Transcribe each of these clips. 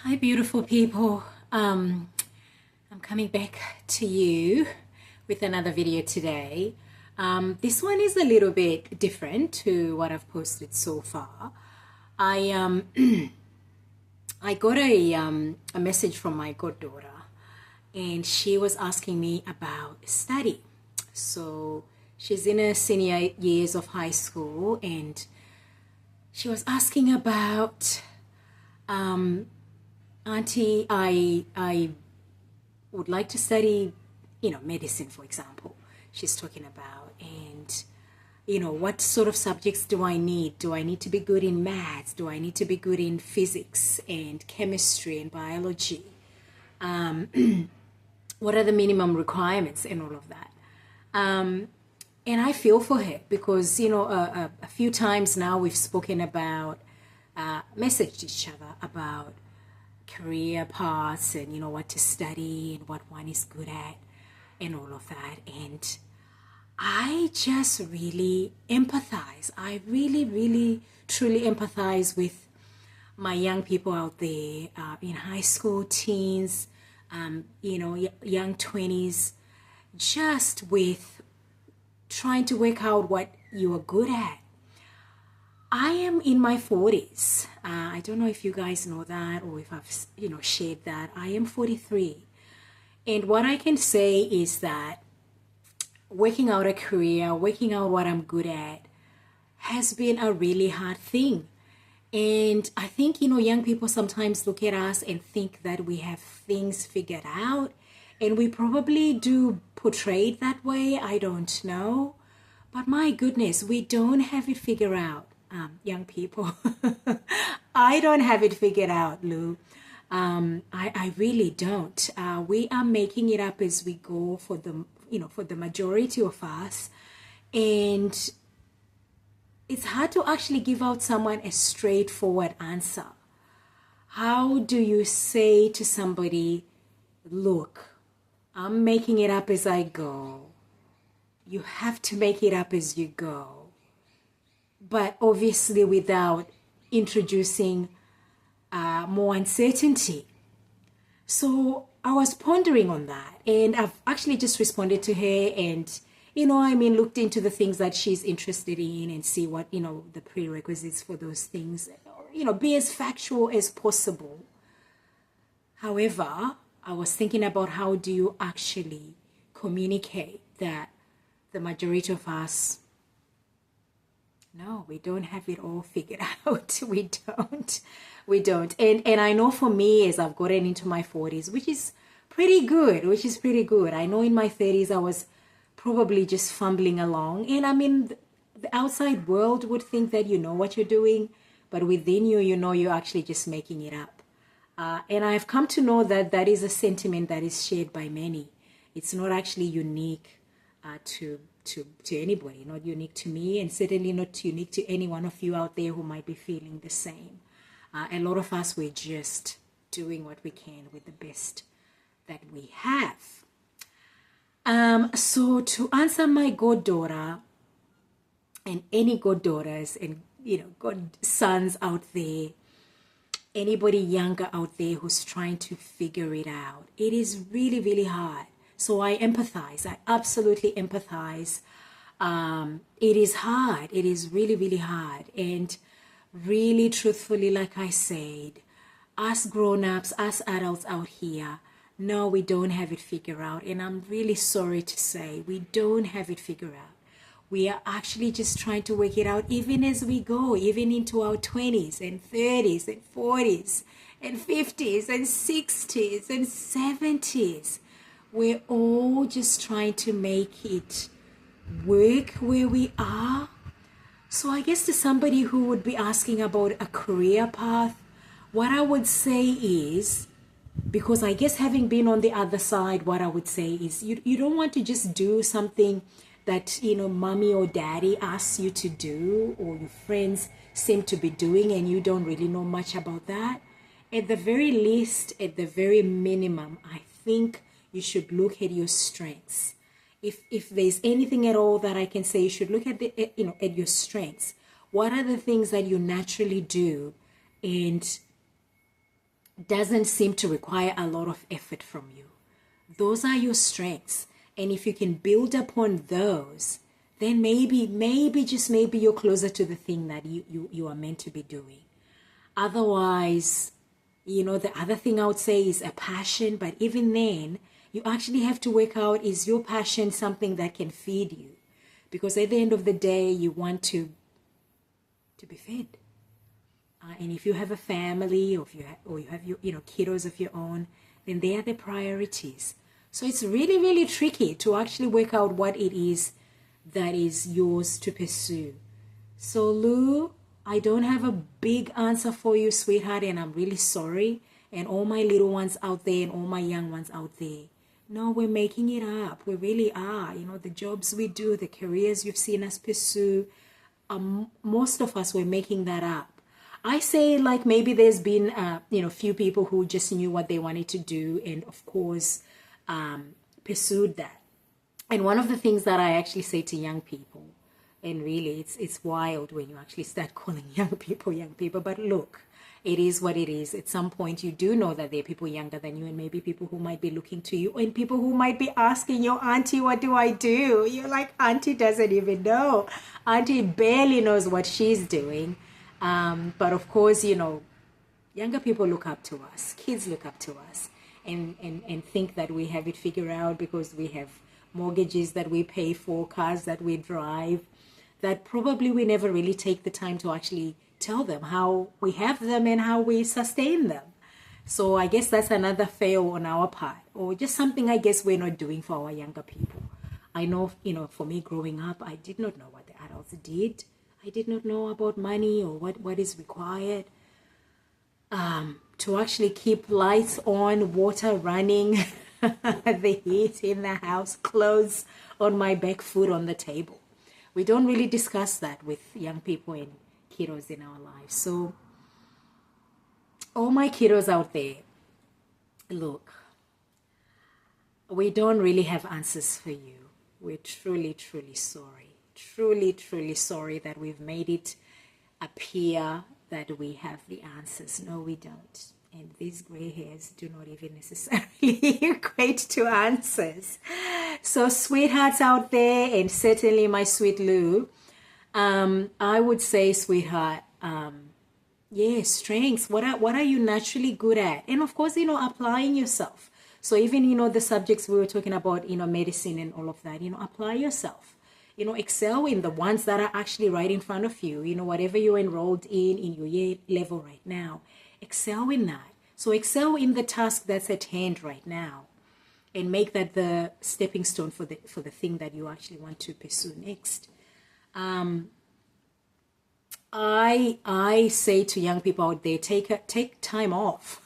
Hi, beautiful people. I'm coming back to you with another video today. This one is a little bit different to what I've posted so far. I I got a message from my goddaughter, and she was asking me about study. So she's in her senior years of high school, and she was asking about Auntie, I would like to study, medicine, for example. She's talking about, and what sort of subjects do I need? Do I need to be good in maths? Do I need to be good in physics and chemistry and biology? What are the minimum requirements and all of that? And I feel for her because, a few times now we've spoken about, messaged each other about career paths and, what to study and what one is good at and all of that. And I just really empathize. I really, really, truly empathize with my young people out there in high school, teens, young 20s, just with trying to work out what you are good at. I am in my 40s. I don't know if you guys know that or if I've, shared that. I am 43. And what I can say is that working out a career, working out what I'm good at has been a really hard thing. And I think, young people sometimes look at us and think that we have things figured out. And we probably do portray it that way. I don't know. But my goodness, we don't have it figured out, young people. I don't have it figured out, Lou. I really don't. We are making it up as we go for the majority of us. And it's hard to actually give out someone a straightforward answer. How do you say to somebody, look, I'm making it up as I go. You have to make it up as you go. But obviously without introducing more uncertainty. So I was pondering on that, and I've actually just responded to her and, looked into the things that she's interested in and see what, the prerequisites for those things, be as factual as possible. However, I was thinking about how do you actually communicate that the majority of us, no, we don't have it all figured out. We don't. And I know for me, as I've gotten into my 40s, which is pretty good. I know in my 30s, I was probably just fumbling along. And I mean, the outside world would think that you know what you're doing, but within you, you're actually just making it up. And I've come to know that that is a sentiment that is shared by many. It's not actually unique to anybody, not unique to me, and certainly not unique to any one of you out there who might be feeling the same. A lot of us, we're just doing what we can with the best that we have. So to answer my goddaughter and any goddaughters and, godsons out there, anybody younger out there who's trying to figure it out, it is really, really hard. So I empathize. I absolutely empathize. It is hard. It is really, really hard. And really, truthfully, like I said, us grown-ups, us adults out here, no, we don't have it figured out. And I'm really sorry to say we don't have it figured out. We are actually just trying to work it out even as we go, even into our 20s and 30s and 40s and 50s and 60s and 70s. We're all just trying to make it work where we are. So I guess to somebody who would be asking about a career path, what I would say is, because I guess having been on the other side, what I would say is you don't want to just do something that, mommy or daddy asks you to do or your friends seem to be doing and you don't really know much about that. At the very least, at the very minimum, I think you should look at your strengths. If there's anything at all that I can say, you should look at at your strengths. What are the things that you naturally do, and doesn't seem to require a lot of effort from you. Those are your strengths. And if you can build upon those, then maybe, just maybe you're closer to the thing that you are meant to be doing. Otherwise, the other thing I would say is a passion, but even then, you actually have to work out, is your passion something that can feed you? Because at the end of the day, you want to be fed. And if you have a family, or you have your kiddos of your own, then they are the priorities. So it's really, really tricky to actually work out what it is that is yours to pursue. So Lou, I don't have a big answer for you, sweetheart, and I'm really sorry. And all my little ones out there and all my young ones out there. No, we're making it up. We really are. The jobs we do, the careers you've seen us pursue, most of us were making that up. I say, like, maybe there's been, few people who just knew what they wanted to do and, of course, pursued that. And one of the things that I actually say to young people, and really it's wild when you actually start calling young people, but look, it is what it is. At some point, you do know that there are people younger than you, and maybe people who might be looking to you, and people who might be asking your auntie, what do I do? You're like, auntie doesn't even know. Auntie barely knows what she's doing. But of course, younger people look up to us, kids look up to us, and think that we have it figured out because we have mortgages that we pay for, cars that we drive, that probably we never really take the time to actually tell them how we have them and how we sustain them. So I guess that's another fail on our part, or just something I guess we're not doing for our younger people. I know, for me growing up, I did not know what the adults did. I did not know about money or what is required to actually keep lights on, water running, the heat in the house, clothes on my back, food on the table. We don't really discuss that with young people and kiddos in our lives. So all my kiddos out there, look, we don't really have answers for you. We're truly, truly sorry. Truly, truly sorry that we've made it appear that we have the answers. No, we don't. And these gray hairs do not even necessarily equate to answers. So sweethearts out there, and certainly my sweet Lou, I would say, sweetheart, strengths. What are you naturally good at? And of course, applying yourself. So even, the subjects we were talking about, medicine and all of that, apply yourself. Excel in the ones that are actually right in front of you, whatever you're enrolled in your year level right now, excel in that. So excel in the task that's at hand right now, and make that the stepping stone for the thing that you actually want to pursue next. I say to young people out there, take time off.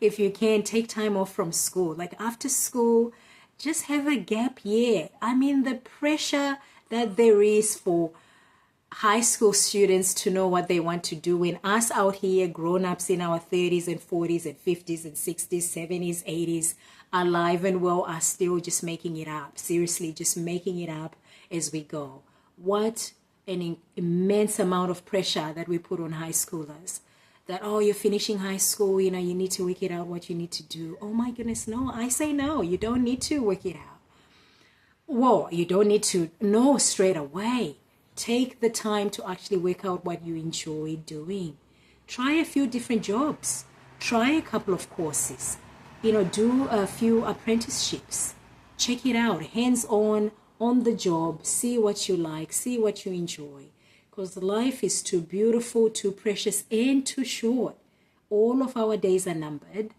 If you can, take time off from school. Like after school, just have a gap year. I mean, the pressure that there is for high school students to know what they want to do, and us out here, grown-ups in our 30s and 40s and 50s and 60s, 70s, 80s, alive and well, are still just making it up. Seriously, just making it up as we go. What an immense amount of pressure that we put on high schoolers. That, oh, you're finishing high school, you need to work it out what you need to do. Oh my goodness, no. I say no, you don't need to work it out. Well, you don't need to know straight away. Take the time to actually work out what you enjoy doing. Try a few different jobs. Try a couple of courses. Do a few apprenticeships. Check it out, hands-on, on the job. See what you like, see what you enjoy. Because life is too beautiful, too precious, and too short. All of our days are numbered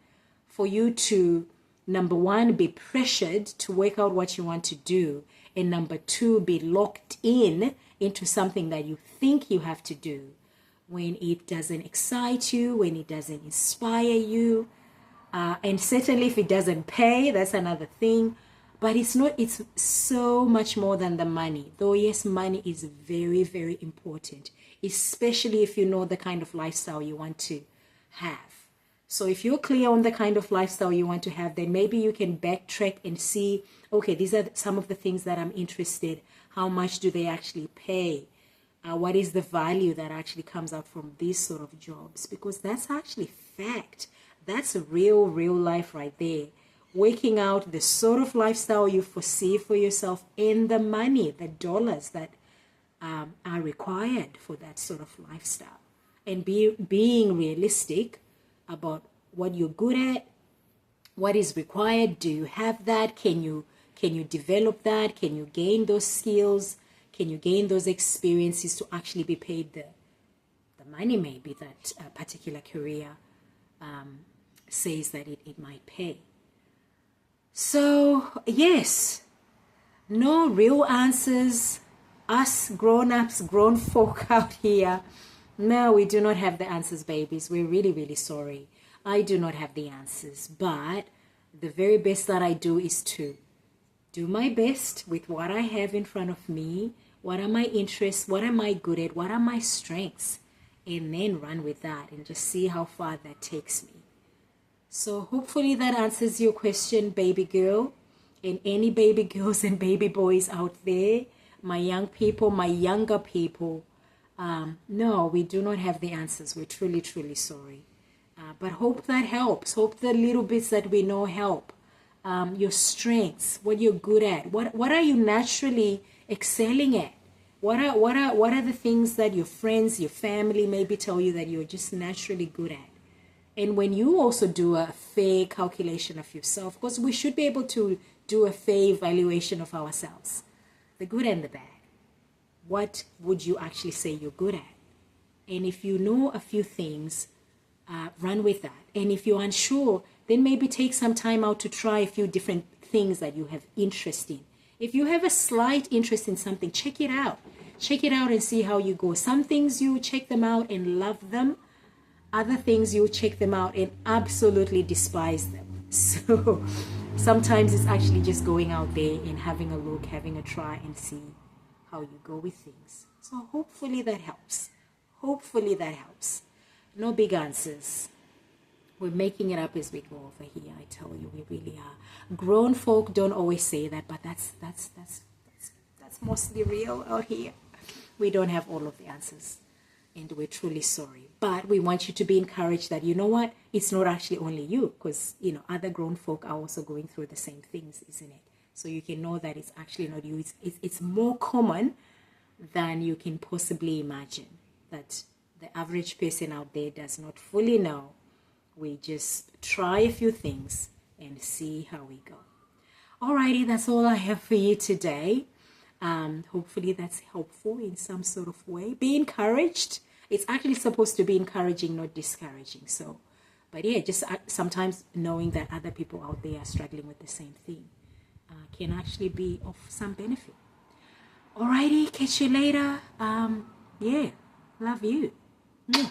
for you to, number one, be pressured to work out what you want to do, and number two, be locked into something that you think you have to do when it doesn't excite you, when it doesn't inspire you, and certainly if it doesn't pay, that's another thing. But it's so much more than the money. Though, yes, money is very, very important, especially if you know the kind of lifestyle you want to have. So if you're clear on the kind of lifestyle you want to have, then maybe you can backtrack and see, okay, these are some of the things that I'm interested. How much do they actually pay? What is the value that actually comes out from these sort of jobs? Because that's actually fact. That's real life right there. Working out the sort of lifestyle you foresee for yourself and the money, the dollars that are required for that sort of lifestyle. And being realistic about what you're good at, what is required. Do you have that? Can you develop that? Can you gain those skills? Can you gain those experiences to actually be paid the money maybe that a particular career says that it might pay? So yes, no real answers. Us grown-ups, grown folk out here, no, we do not have the answers, babies. We're really sorry. I do not have the answers, but the very best that I do is to do my best with what I have in front of me. What are my interests? What am I good at? What are my strengths? And then run with that and just see how far that takes me. So hopefully that answers your question, baby girl, and any baby girls and baby boys out there, my young people, my younger people. No, we do not have the answers. We're truly sorry. But hope that helps. Hope the little bits that we know help. Your strengths, what you're good at, what are you naturally excelling at? What are the things that your friends, your family maybe tell you that you're just naturally good at? And when you also do a fair calculation of yourself, because we should be able to do a fair evaluation of ourselves, the good and the bad. What would you actually say you're good at? And if you know a few things, run with that. And if you're unsure, then maybe take some time out to try a few different things that you have interest in. If you have a slight interest in something, check it out. Check it out and see how you go. Some things you check them out and love them. Other things you check them out and absolutely despise them. So sometimes it's actually just going out there and having a look, having a try and see how you go with things. So hopefully that helps. Hopefully that helps. No big answers. We're making it up as we go over here. I tell you, we really are. Grown folk don't always say that, but that's mostly real out here. We don't have all of the answers, and we're truly sorry. But we want you to be encouraged that, you know what, it's not actually only you, because other grown folk are also going through the same things, isn't it? So you can know that it's actually not you. It's more common than you can possibly imagine. That the average person out there does not fully know. We just try a few things and see how we go. Alrighty, that's all I have for you today. Hopefully that's helpful in some sort of way. Be encouraged. It's actually supposed to be encouraging, not discouraging. So, but yeah, just sometimes knowing that other people out there are struggling with the same thing can actually be of some benefit. Alrighty, catch you later. Yeah, love you. Yeah.